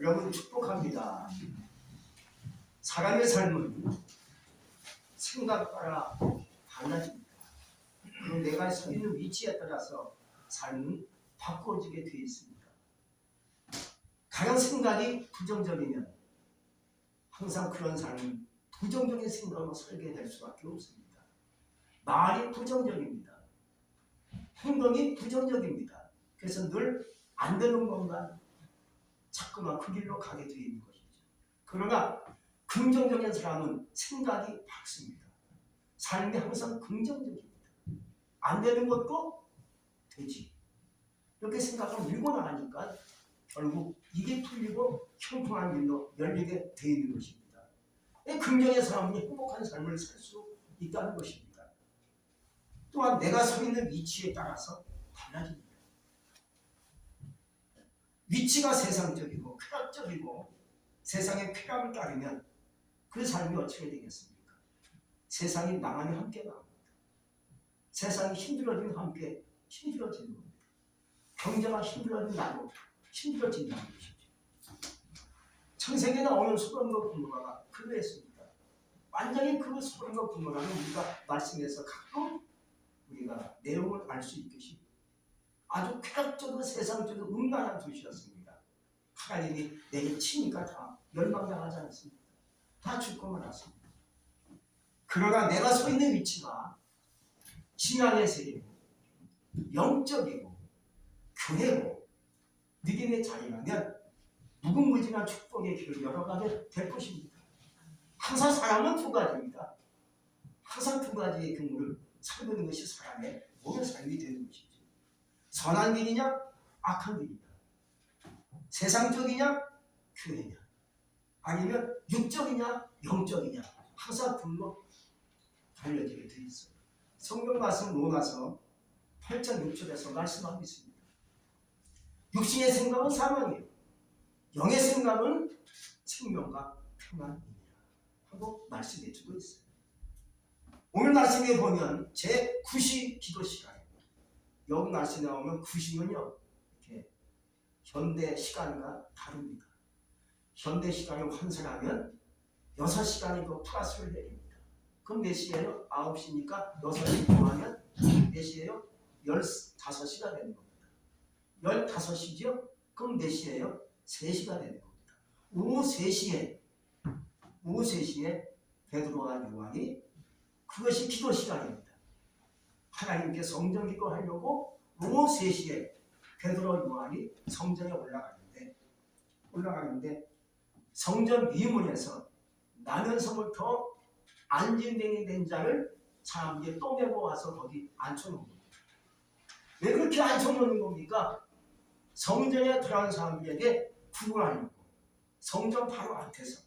여러분 축복합니다. 사람의 삶은 생각 따라 달라집니다. 그리고 내가 서 있는 위치에 따라서 삶은 바꿔지게 되어 있습니다. 가령 생각이 부정적이면 항상 그런 삶은 부정적인 생각으로 살게 될 수밖에 없습니다. 말이 부정적입니다. 행동이 부정적입니다. 그래서 늘 안 되는 것만 자꾸만 그 길로 가게 되어 있는 것이죠. 그러나 긍정적인 사람은 생각이 밝습니다. 삶이 항상 긍정적입니다. 안 되는 것도 되지. 이렇게 생각하면 밀고 나가니까 결국 이게 풀리고 형통한 길로 열리게 되어 있는 것입니다. 긍정의 사람이 행복한 삶을 살 수 있다는 것입니다. 또한 내가 서 있는 위치에 따라서 달라집니다. 위치가 세상적이고 쾌락적이고 세상의 쾌락을 따르면 그 삶이 어떻게 되겠습니까? 세상이 망하면 함께 망합니다. 세상이 힘들어지면 함께 힘들어지는 겁니다. 경제가 힘들어지면 나도 힘들어진다는 것이죠. 창세기에 나오는 소돔과 고모라가 그러했습니다. 완전히 그 소돔과 고모라는 우리가 말씀에서 가끔 우리가 내용을 알 수 있듯이 아주 쾌락적이고 세상적이고 음란한 도시였습니다. 하나님이 내게 치니까 다 멸망당하지 않습니다. 다 죽고 말았습니다. 그러나 내가 서 있는 위치가 신앙의 세계고 영적이고 교회고 믿음의 자리라면 무궁무진한 축복의 길을 열어가게 될 것입니다. 항상 사람은 두 가지입니다. 항상 두 가지의 경우를 살고 것이 사람의 모든 삶이 되는 것이죠. 선한 길이냐 악한 길이냐, 세상적이냐 교회냐, 아니면 육적이냐 영적이냐, 항상 둘로 달려지게 되어 있어요. 성경 말씀 로마서 8장 6절에서 말씀하고 있습니다. 육신의 생각은 사망이에요. 영의 생각은 생명과 평안이니라 하고 말씀해 주고 있어요. 오늘 말씀에 보면 제9시 기도 시간입니다. 여기 말씀에 나오면 9시는요 이렇게 현대 시간과 다릅니다. 현대 시간을 환산하면 6시간이 더 플러스를 내립니다. 그럼 몇 시예요? 9시니까 6시 더하면 몇 시예요? 15시가 되는 겁니다. 15시죠? 그럼 몇 시예요? 3시가 되는 겁니다. 오후 3시에 베드로와 요한이 그것이 기도 시간입니다. 하나님께 성전 기도하려고 오후 3시에 베드로와 요한이 성전에 올라가는데 성전 미문에서 나면서부터 안진뱅이 된 자를 사람들이 떠내고 와서 거기 앉혀놓은 겁니다. 왜 그렇게 앉혀놓는 겁니까? 성전에 들어간 사람들에게 구걸하려고 성전 바로 앞에서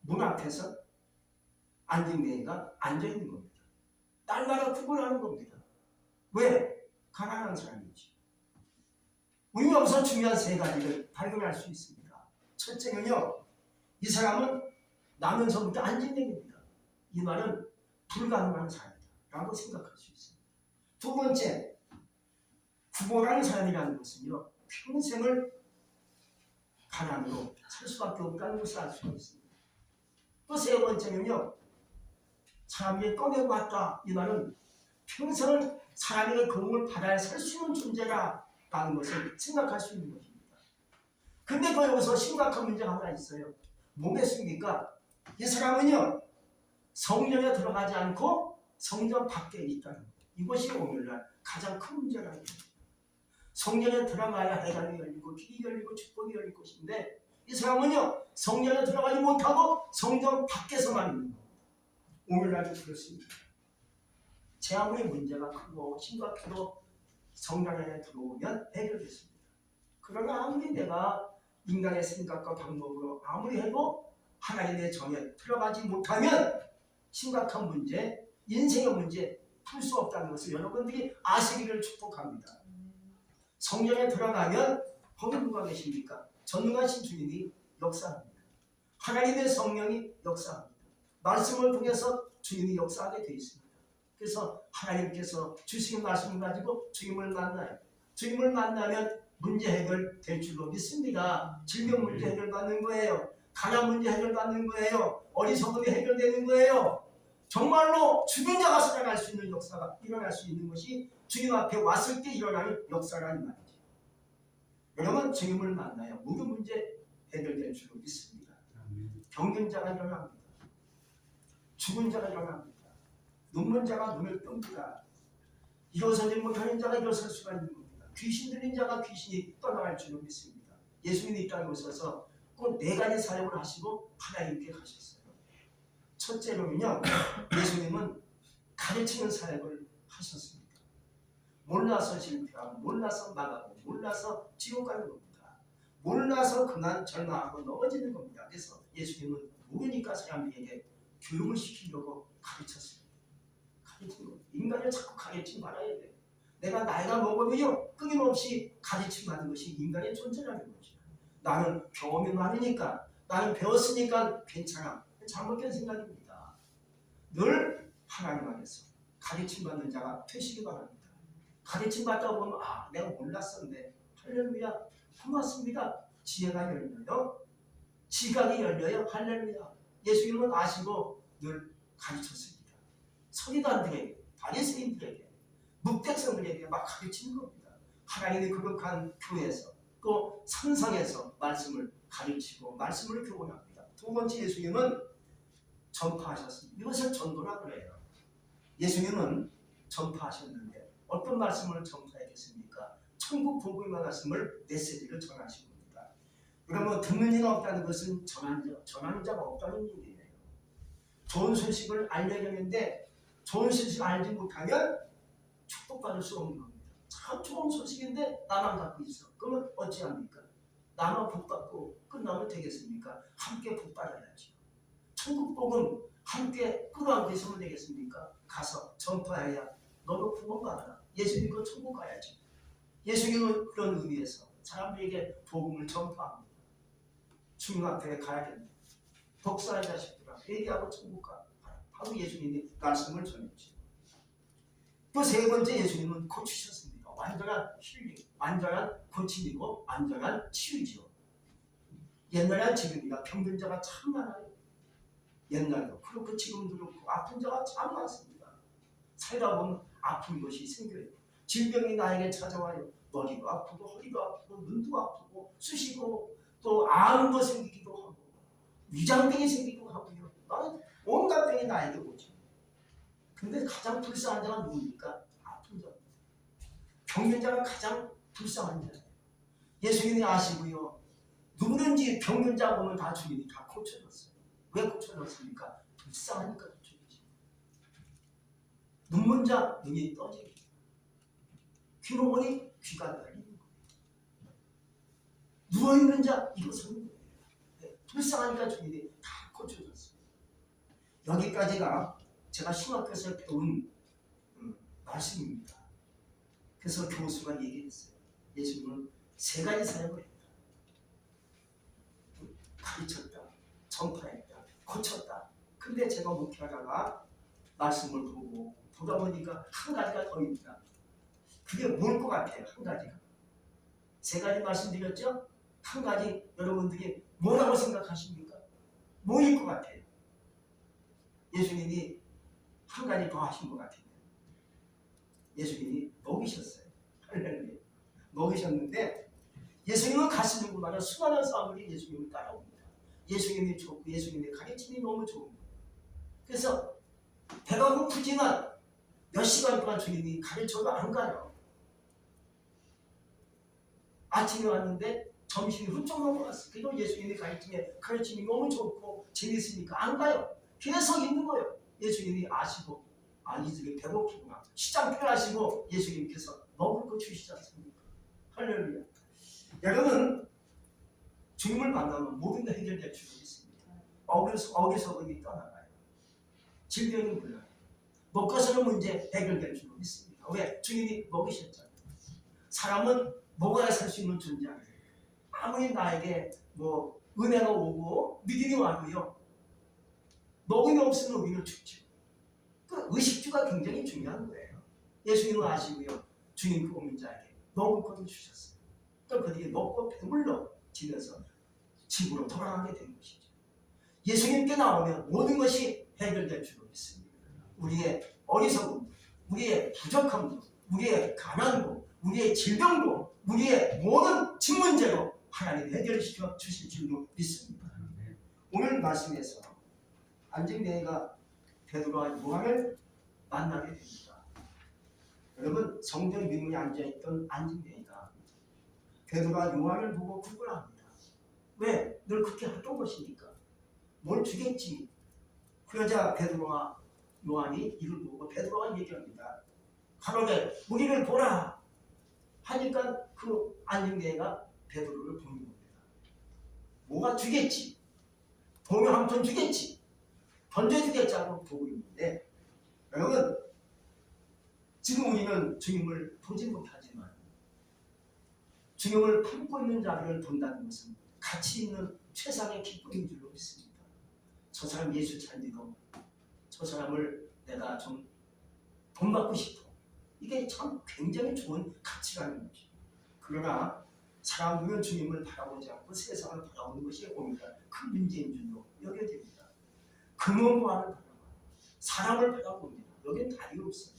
문 앞에서 안진뱅이가 앉아있는 겁니다. 날마다 구걸하는 겁니다. 왜? 가난한 사람이지. 우리가 우선 중요한 세 가지를 발견할 수 있습니다. 첫째는요, 이 사람은 나면서부터 안진뱅이입니다. 이 말은 불가능한 사람이라고 생각할 수 있습니다. 두 번째, 구걸하는 사람이라는 것은요, 평생을 가난으로 살 수밖에 없다는 것을 알 수가 있습니다. 또 세 번째는요, 사람이 떠내고 왔다. 이 말은 평생을 사람에게 도움을 받아야 살 수 있는 존재라는 것을 생각할 수 있는 것입니다. 근데 또 여기서 심각한 문제가 하나 있어요. 뭐겠습니까? 이 사람은요, 성전에 들어가지 않고 성전 밖에 있다는 것. 이것이 오늘날 가장 큰 문제라는 겁니다. 성전에 들어가야 해답이 열리고 길이 열리고 축복이 열릴 것인데 이 사람은요, 성전에 들어가지 못하고 성전 밖에서만 있는 겁니다. 오늘날도 그렇습니다. 제 아무리 문제가 크고 심각해도 성전 안에 들어오면 해결됐습니다. 그러나 아무리 내가 인간의 생각과 방법으로 아무리 해도 하나님의 정에 들어가지 못하면 심각한 문제, 인생의 문제 풀 수 없다는 것을 여러분들이 아시기를 축복합니다. 성전에 들어가면 거기 누가 계십니까? 전능하신 주님이 역사합니다. 하나님의 성령이 역사합니다. 말씀을 통해서 주님이 역사하게 되어 있습니다. 그래서 하나님께서 주신 말씀을 가지고 주님을 만나요. 주님을 만나면 문제 해결될 줄로 믿습니다. 질병 문제 해결받는 거예요. 가난 문제 해결받는 거예요. 어리석음이 해결되는 거예요. 정말로 죽은 자가 살아날 수 있는 역사가 일어날 수 있는 것이 주님 앞에 왔을 때 일어나는 역사라는 말이죠. 여러분 주님을 만나야 모든 문제 해결될 줄로 믿습니다. 병든 자가 일어납니다. 죽은 자가 일어납니다. 눈먼 자가 눈을 뜹니다. 일어서지 못하는 자가 일어설 수가 있는 겁니다. 귀신 들린 자가 귀신이 떠나갈 줄로 믿습니다. 예수님이 이 땅에 오셔서 꼭 4가지 사역을 하시고 하나님께 가셨어요. 첫째로는요, 예수님은 가르치는 사역을 하셨습니다. 몰라서 실패하고, 몰라서 망하고, 몰라서 지옥 가는 겁니다. 몰라서 그만 절망하고 넘어지는 겁니다. 그래서 예수님은 모르니까 사람들에게 교육을 시키려고 가르쳤습니다. 가르치는 겁니다. 인간을 자꾸 가르치지 말아야 돼요. 내가 나이가 먹으면요, 끊임없이 가르침 받는 것이 인간의 존재라는 거죠. 나는 경험이 많으니까, 나는 배웠으니까 괜찮아. 잘못된 생각입니다. 늘 하나님 안에서 가르침 받는 자가 되시기 바랍니다. 가르침 받다 보면 내가 몰랐었는데 할렐루야 고맙습니다. 지혜가 열려요. 지각이 열려요. 할렐루야. 예수님은 아시고 늘 가르쳤습니다. 서기관들에게, 바리새인들에게, 묵백성들에게 막 가르치는 겁니다. 하나님이 거룩한 교회에서 또 산상에서 말씀을 가르치고 말씀을 교훈합니다. 두 번째 예수님은 전파하셨습니다. 이것을 전도라 그래요. 예수님은 전파하셨는데 어떤 말씀을 전파했겠습니까? 천국 복음의 말씀을 메시지를 전하신 겁니다. 그러면 듣는 이가 없다는 것은 전하는 자가 없다는 얘기예요. 좋은 소식을 알려야하는데 좋은 소식을 알지 못하면 축복받을 수 없는 겁니다. 참 좋은 소식인데 나만 갖고 있어. 그러면 어찌합니까? 나만 복 받고 끝나면 되겠습니까? 함께 복 받아야죠. 천국 복음 함께 끌어안고 있으면 되겠습니까? 가서 전파해야 너도 구원 받아라. 예수님 그 천국 가야지. 예수님은 그런 의미에서 사람들에게 복음을 전파합니다. 주님 앞에 가야 됩니다. 독사의 자식들아 회개하고 천국 가. 바로 예수님이 말씀을 전했죠. 또 세 번째 예수님은 고치셨습니다. 완전한 힐링, 완전한 고침이고 완전한 치유죠. 옛날에 지금이야 병든 자가 참 많아요. 옛날도 그렇고 지금도 그렇고 아픈 자가 참 많습니다. 살다 보면 아픈 것이 생겨요. 질병이 나에게 찾아와요. 머리도 아프고 허리도 아프고 눈도 아프고 쑤시고 또 암도 생기기도 하고 위장병이 생기기도 하고요. 나는 온갖 병이 나에게 오죠. 근데 가장 불쌍한 자가 누굽니까? 아픈 자. 병든 자가 가장 불쌍한 자예요. 예수님이 아시고요. 누구든지 병든 자 보면 다 주님이 다 고쳐줬어요. 왜 고쳐줬습니까? 불쌍하니까 고쳐주지. 눈먼 자 눈이 떠지고 귀로 보니 귀가 열리는 거예요. 누워있는 자 일어서는 거예요. 네, 불쌍하니까 주님이 다 고쳐줬어요. 여기까지가 제가 신학교에서 배운 말씀입니다. 그래서 교수가 얘기했어요. 예수님은 3가지 사역을 했다. 가르쳤다, 전파했다, 고쳤다. 근데 제가 목회하다가 말씀을 보다 보니까 한 가지가 더 있다. 그게 뭘 것 같아요? 한 가지가. 3가지 말씀드렸죠? 한 가지 여러분들이 뭐라고 생각하십니까? 뭐일 것 같아요? 예수님이 한 가지 더 하신 것 같아요. 예수님이 먹이셨어요. 할렐루야. 먹이셨는데 예수님은 가시는 곳마다 수많은 사람들이 예수님을 따라옵니다. 예수님이 좋고 예수님의 가르침이 너무 좋은 거예요. 그래서 배가 고프지만 몇 시간 동안 주님이 가르쳐도 안 가요. 아침에 왔는데 점심이 훌쩍 넘어갔어요. 그리고 예수님의 가르침이 너무 좋고 재밌으니까 안 가요. 계속 있는 거예요. 예수님이 아시고 이들이 배고프구나. 시장 편하시고 예수님께서 먹을 거 주시지 않습니까? 할렐루야. 여러분 주님을 만나면 모든 게 해결될 줄 믿습니다. 어리석음이 떠나가요. 질병이 물러요. 먹고 사는 문제 해결될 줄 믿습니다. 왜? 주님이 먹이셨잖아요. 사람은 먹어야 살 수 있는 존재예요. 아무리 나에게 은혜가 오고 믿음이 와도요. 먹음이 없으면 우리는 죽죠. 그 의식주가 굉장히 중요한 거예요. 예수님은 아시고요. 주님 그 오는 자에게 먹을 것을 주셨어요. 또 그들이 먹고 배불러지면서 집으로 돌아가게 된 것이죠. 예수님께 나오면 모든 것이 해결될 줄로 믿습니다. 우리의 어리석음도, 우리의 부족함도, 우리의 가난도, 우리의 질병도, 우리의 모든 집 문제로 하나님 해결시켜 주실 줄로 믿습니다. 오늘 말씀에서 안진뱅이가 베드로와 요한을 만나게 됩니다. 여러분, 성전 미문에 앉아있던 안진뱅이가 베드로와 요한을 보고 구걸합니다. 왜? 늘 그렇게 했던 것이니까. 뭘 주겠지. 그러자 베드로와 요한이 이를 보고 베드로가 얘기합니다. 가로되 우리를 보라 하니까 그 안진뱅이가 베드로를 보는 겁니다. 뭐가 주겠지. 보면 한 번 주겠지. 던져주겠자고 보고 있는데, 여러분, 지금 우리는 주님을 보지 못하지만 주님을 품고 있는 자들을 본다는 것은 가치 있는 최상의 기쁨인 줄로 믿습니다. 저 사람 예수 잘 믿어. 저 사람을 내가 좀 본받고 싶어. 이게 참 굉장히 좋은 가치라는 거죠. 그러나 사람들은 주님을 바라보지 않고 세상을 바라보는 것이 오히려 큰 문제인 줄로 여겨집니다. 금은과를 바라봐 사람을 바라봅니다. 여기는 답이 없어요.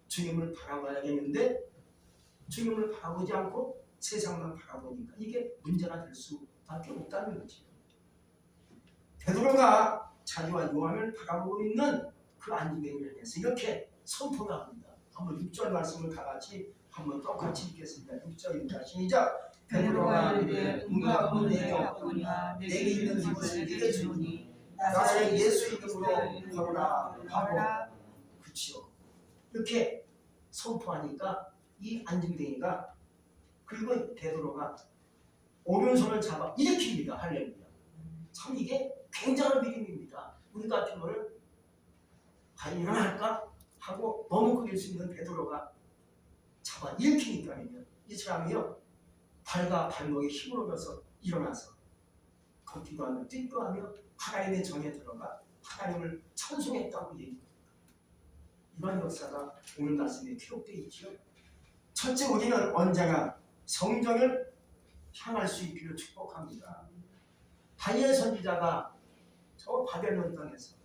주님을 바라봐야겠는데 주님을 바라보지 않고 세상만 바라보니까 이게 문제가 될 수밖에 없다는 거죠. 베드로가 자기와 요한을 바라보고 있는 그 안진뱅이를 위해서 이렇게 선포를 합니다. 한번 6절 말씀을 다 같이 한번 똑같이 읽겠습니다. 6절입니다. 시작. 베드로가 이르되 응답은 내게 없거니와 내게 있는 것을 네게 주노니 나사렛 예수 이름으로 걸어라 하고. 그렇죠. 이렇게 선포하니까 이 안진뱅이가, 그리고 베드로가 오른손을 잡아 일으킵니다. 할렐루야. 참 이게 굉장한 믿음입니다. 우리 같은 거는 과연 일어날까 하고 머뭇거릴 수 있는 베드로가 잡아 일으키니까요. 이 사람이요, 발과 발목에 힘을 얻어서 일어나서 걷기도 하며 뛰기도 하며 하나님의 정에 들어가 하나님을 찬송했다고 얘기합니다. 이런 역사가 오늘 말씀에 기록되어 있죠. 첫째, 우리는 언제나 성전을 향할 수 있기를 축복합니다. 다니엘 선지자가 저 바벨론 땅에서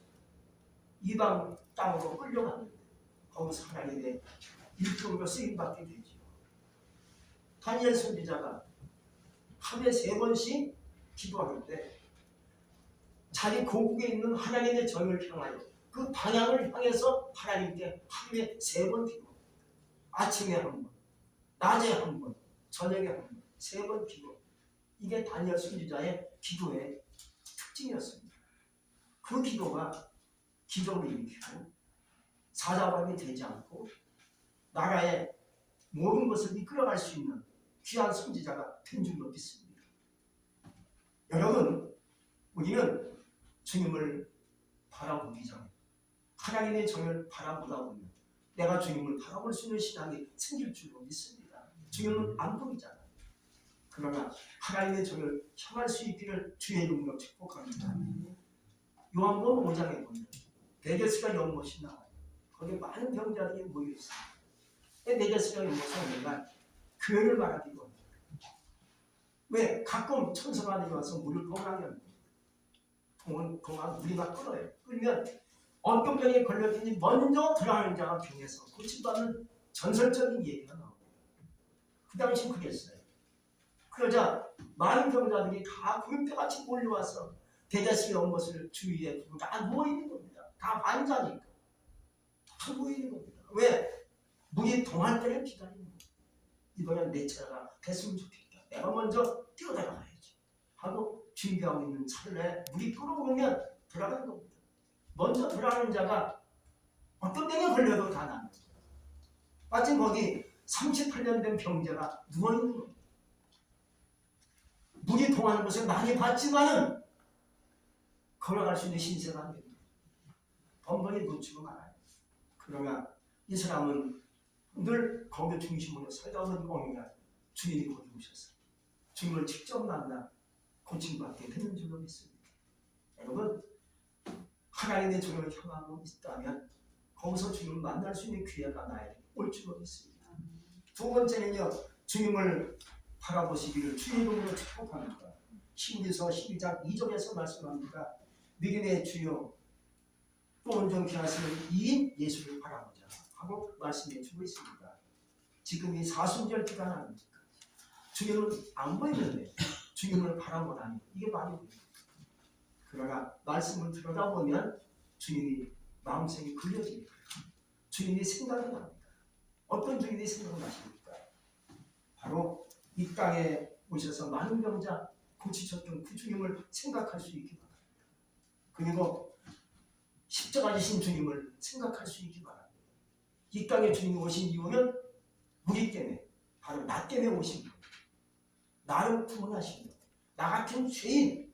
이방 땅으로 끌려갔는데 거기서 하나님의 일꾼으로 쓰임받게 되죠. 다니엘 선지자가 하루에 3번씩 기도할 때 자기 고국에 있는 하나님의 전을 향하여 그 방향을 향해서 하나님께 하루에 3번 기도합니다. 아침에 한 번, 낮에 한 번, 저녁에 한 번, 3번 기도. 이게 다니엘 선지자의 기도의 특징이었습니다. 그 기도가 기적을 일으키고 사자반이 되지 않고 나라의 모든 것을 이끌어갈 수 있는 귀한 선지자가 된 줄로 믿습니다. 여러분, 우리는 주님을 바라보기 전에 하나님의 정을 바라보다 보면 내가 주님을 바라볼 수 있는 신앙이 생길 줄로 믿습니다. 주님은 안 보이잖아요. 그러나 하나님의 정을 향할 수 있기를 주의 이름으로 축복합니다. 요한복음 5장에 보면 베데스다 연못이 나와요. 거기에 많은 병자들이 모여있어요. 베데스다 연못은 오늘날 교회를 말하기도 합니다. 왜? 가끔 천사가 내려와서 물을 동하게 합니다. 동안 물이 막 끓어요. 끓으면 어떤 병에 걸렸든지 먼저 들어가는 자가 병에서 고침받는 전설적인 얘기가 나옵니다. 그 당시 그랬어요. 그러자 많은 병자들이 다 구름대같이 몰려와서 베데스다 연못을 주위에 두고 다 누워있는 겁니다. 다 환자니까 다 누워있는 겁니다. 왜? 물이 동할 때를 기다리는 겁니다. 이번엔 내 차가 됐으면 좋겠다. 내가 먼저 뛰어들어가야지 하고 준비하고 있는 찰나에 물이 끓어오르면 들어가는 겁니다. 먼저 들어가는 자가 어떤 병에 걸려도 다 납니다. 마침 거기 38년 된 병자가 누워있는 겁니다. 물이 통하는 것을 많이 봤지만은 걸어갈 수 있는 신세가 안 됩니다. 번번이 놓치고 말아요. 그러나 이 사람은 늘 거기 중심으로 살다 보니 어느 날 주님이 거기 오셨어요. 주님을 직접 만나 고침받게 되는 줄로 믿습니다. 여러분, 하나님의 종을 향하고 있다면 거기서 주님을 만날 수 있는 기회가 나에게 올 줄로 믿습니다. 두 번째는요, 주님을 바라보시기를 주의 이름으로 축복합니다. 히브리서 12장 2절에서 말씀합니다. 믿음의 주여 또 온전케 하시는 이인 예수를 바라보자 하고 말씀해 주고 있습니다. 지금 이 사순절 기간 아닙니까? 주님은 안 보이는데 주님을 바라보다니 이게 말이 됩니다. 그러나 말씀을 들여다보면 주님이 마음속에 그려집니다. 주님이 생각이 납니다. 어떤 주님이 생각나십니까? 바로 이 땅에 오셔서 많은 병자 고치셨던 그 주님을 생각할 수 있기 바랍니다. 그리고 십자가 지신 주님을 생각할 수 있기 바랍니다. 이 땅에 주님이 오신 이유는 우리 때문에, 바로 나 때문에 오신 거예요. 나를 구원하신 거예요. 나 같은 죄인,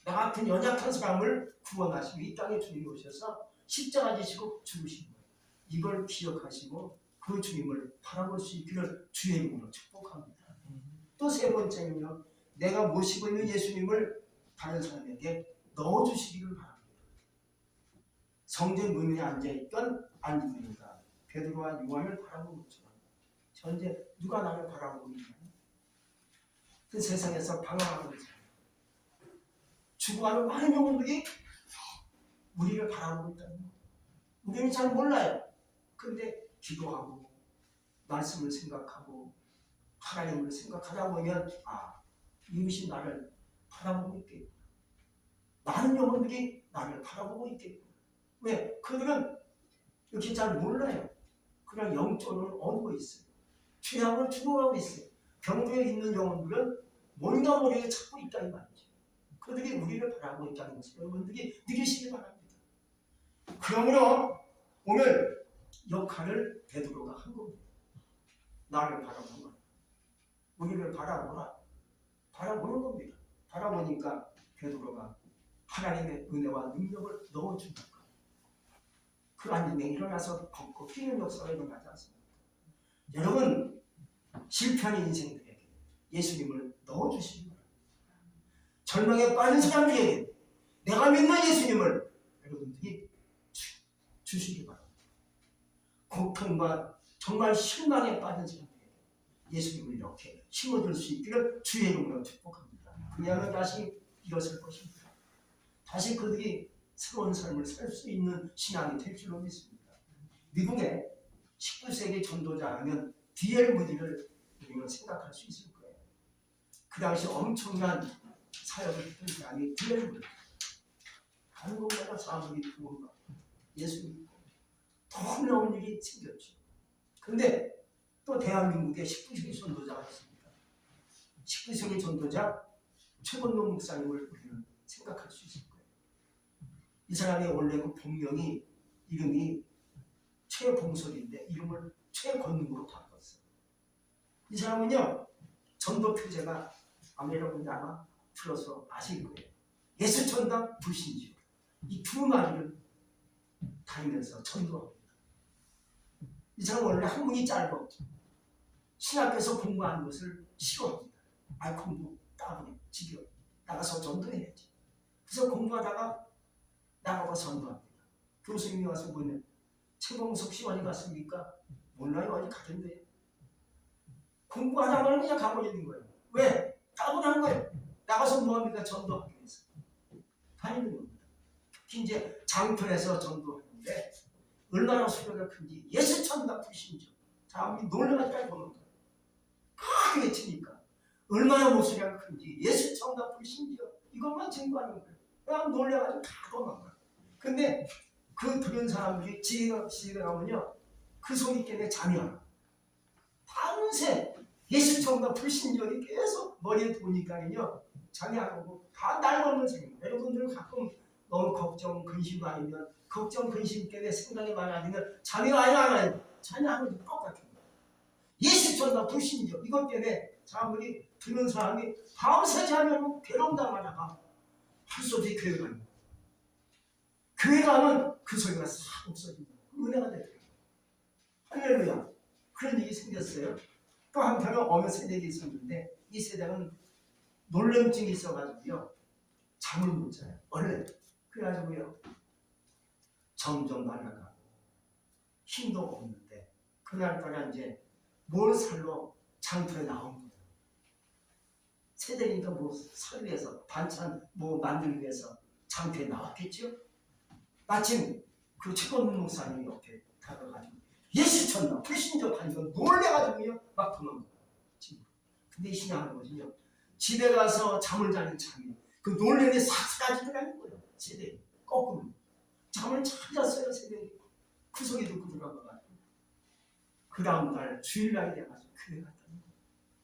나 같은 연약한 사람을 구원하시고 이 땅에 주님이 오셔서 십자가 지시고 죽으신 거예요. 이걸 기억하시고 그 주님을 바라볼 수 있기를 주의 이름으로 축복합니다. 또 세 번째는요, 내가 모시고 있는 예수님을 다른 사람에게 넣어주시기를 바랍니다. 성전 문에 앉아있던 안디모니가 베드로와 요한을 바라보고 있죠. 현재 누가 나를 바라보고 있나요? 그 세상에서 방황하고 있어요. 죽어가는 많은 영혼들이 우리를 바라보고 있다는 거예요. 우리는 잘 몰라요. 근데 기도하고 말씀을 생각하고 하나님을 생각하다 보면 이것이 나를 바라보고 있겠구나. 많은 영혼들이 나를 바라보고 있겠구나. 왜? 그들은 이렇게 잘 몰라요. 그냥 영적으로 얻고 있어요. 죄악으로 죽어가고 있어요. 병들에 있는 영혼들은 뭔가 모르게 찾고 있다는 말이죠. 그들이 우리를 바라보고 있다는 것을 여러분들이 느끼시기 바랍니다. 그러므로 오늘 역할을 베드로가 한 겁니다. 나를 바라보라. 우리를 바라보라. 바라보는 겁니다. 바라보니까 베드로가 하나님의 은혜와 능력을 넣어준다. 그 안에 일어나서 걷고 뛰는 역사가 일어나지 않습니다. 여러분, 실패하는 인생들에게 예수님을 넣어주시기 바랍니다. 절망에 빠진 사람들에게 내가 믿는 예수님을 여러분들이 주시기 바랍니다. 고통과 정말 실망에 빠진 사람들에게 예수님을 이렇게 심어줄 수 있기를 주의 이름으로 축복합니다. 그녀는 다시 일어설 것입니다. 다시 그들이 새로운 삶을 살 수 있는 신앙이 될 줄로 믿습니다. 미국의 19세기 전도자 하면 D.L. 무디를 우리는 생각할 수 있을 거예요. 그 당시 엄청난 사역을 했던 사람이 D.L. 무디. 가는 곳마다 사람들이 구원받고 예수 믿고 놀라운 일이 생겼죠. 그런데 또 대한민국의 19세기 전도자가 있습니다. 19세기 전도자 최건동 목사님을 우리는 생각할 수 있을 거예요. 이 사람의 원래 그 본명이 이름이 최봉설인데 이름을 최건동으로 바꿨어요. 이 사람은요, 전도 표제가 여러분들 아마 들어서 아실 거예요. 예수천당 불신지요. 이 두 마리를 다니면서 전도합니다. 이 사람 원래 학문이 짧고 신학교에서 공부하는 것을 싫어합니다. 공부 따분해, 지겨워. 나가서 전도해야지. 그래서 공부하다가 나가고 전도합니다. 교수님이 와서 보면 최봉석 씨 어디 갔습니까? 몰라요. 어디 가던데요. 공부하다가 그냥 가버리는 거예요. 왜? 따분한 거예요. 나가서 뭐합니까? 전도하기 위해서. 다니는 겁니다. 특히 이제 장편에서 전도하는데 얼마나 소리가 큰지 예수천당 불신죠. 사람이 놀라가지고 보는 거예요. 크게 외치니까 얼마나 목소리가 큰지 예수천당 불신죠. 이것만 증거하는 거예요. 그냥 놀라가지고 다 도망가요. 근데 그 들은 사람들이 지혜가 나오면요, 그 소리 때문에 잠이 안 와요. 밤새 예수천당 불신절이 계속 머리에 도니까요 잠이 안 오고 다 날먹는 생각. 여러분들은 가끔 너무 걱정, 근심 아니면 걱정, 근심 때문에 생각이 많아지면 잠이 와요, 안 와요? 잠이 안 오면 똑같은 거예요. 예수천당 불신절 이것 때문에 사람들이 듣는 사람이 밤새 잠이 안 오고 괴로움당하다가 할 수 없이 교회 가는 거예요. 교회 가면 그 소리가 싹 없어집니다. 은혜가 되더라고요. 할렐루야. 그런 일이 생겼어요. 또 한편은 어느 세대가 있었는데 이 세대는 놀림증이 있어가지고요 잠을 못 자요. 원래 그래가지고요 점점 말라가고 힘도 없는데 그날따라 이제 몰살로 장터에 나온 거예요. 세대니까 뭐 살 위해서 반찬 뭐 만들기 위해서 장터에 나왔겠죠. 마침 그 최건문 목사님이 옆에 다가가지고 예수 쳤나 불신접하니까 놀래가지고요 막 도망가. 근데 이 신앙하는 거지요. 집에 가서 잠을 자는 참이 그 놀래니 삭삭하지 않는 거예요. 세대 거꾸로 잠을 잘 잤어요. 세대 그 소리 듣고 들어가가지고 그 다음 날 주일날이 돼가지고 교회 갔다.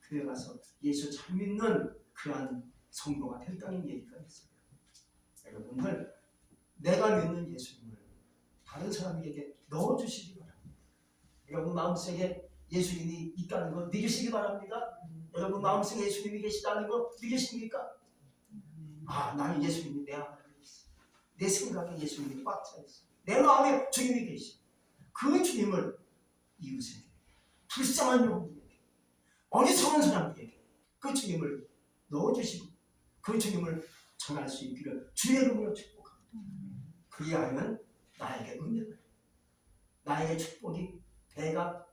교회 가서 예수 잘 믿는 그러한 성도가 됐다는 얘기가 있어요. 여러분들 내가 믿는 예수님을 다른 사람에게 넣어주시기 바랍니다. 여러분 마음속에 예수님이 있다는 거 믿으시기 바랍니다. 여러분 마음속에 예수님이 계시다는 거 믿으십니까? 아, 나는 예수님이 내 안에 있어. 내 생각에 예수님이 꽉 차 있어. 내 마음에 주님이 계시. 그 주님을 이웃에게, 불쌍한 영혼에게, 어리석은 사람에게 그 주님을 넣어주시고 그 주님을 전할 수 있기를 주의 이름으로 축복합니다. 그리하면 나에게 은혜가, 나에게 축복이 배가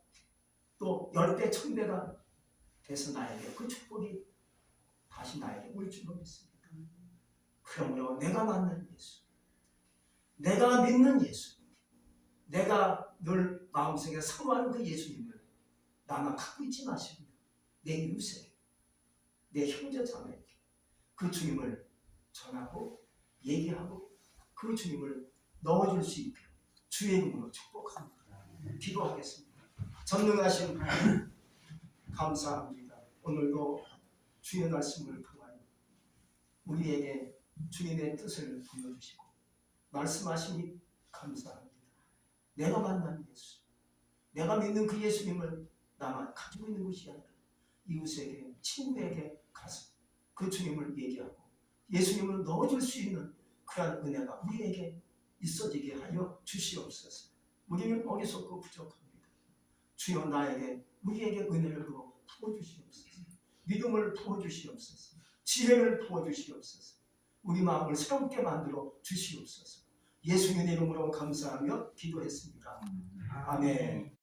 또 10배, 1000배가 돼서 나에게 그 축복이 다시 나에게 올 줄로 믿습니다. 그러므로 내가 만난 예수, 내가 믿는 예수, 내가 늘 마음속에 사모하는 그 예수님을 나만 갖고 있지 마시고 내 이웃에게, 내 형제 자매에게 그 주님을 전하고 얘기하고 그 주님을 넣어줄 수 있게 주의 이름으로 축복합니다. 기도하겠습니다. 전능하신 하나님 감사합니다. 오늘도 주의 말씀을 통하여 우리에게 주님의 뜻을 보여주시고 말씀하시니 감사합니다. 내가 만난 예수, 내가 믿는 그 예수님을 나만 가지고 있는 것이 아니라 이웃에게, 친구에게 가서 그 주님을 얘기하고 예수님을 넣어줄 수 있는 그런 은혜가 우리에게 있어지게 하여 주시옵소서. 우리는 어리석고 부족합니다. 주여 나에게, 우리에게 은혜를 부어주시옵소서. 믿음을 부어주시옵소서. 지혜를 부어주시옵소서. 우리 마음을 새롭게 만들어 주시옵소서. 예수님의 이름으로 감사하며 기도했습니다. 아멘.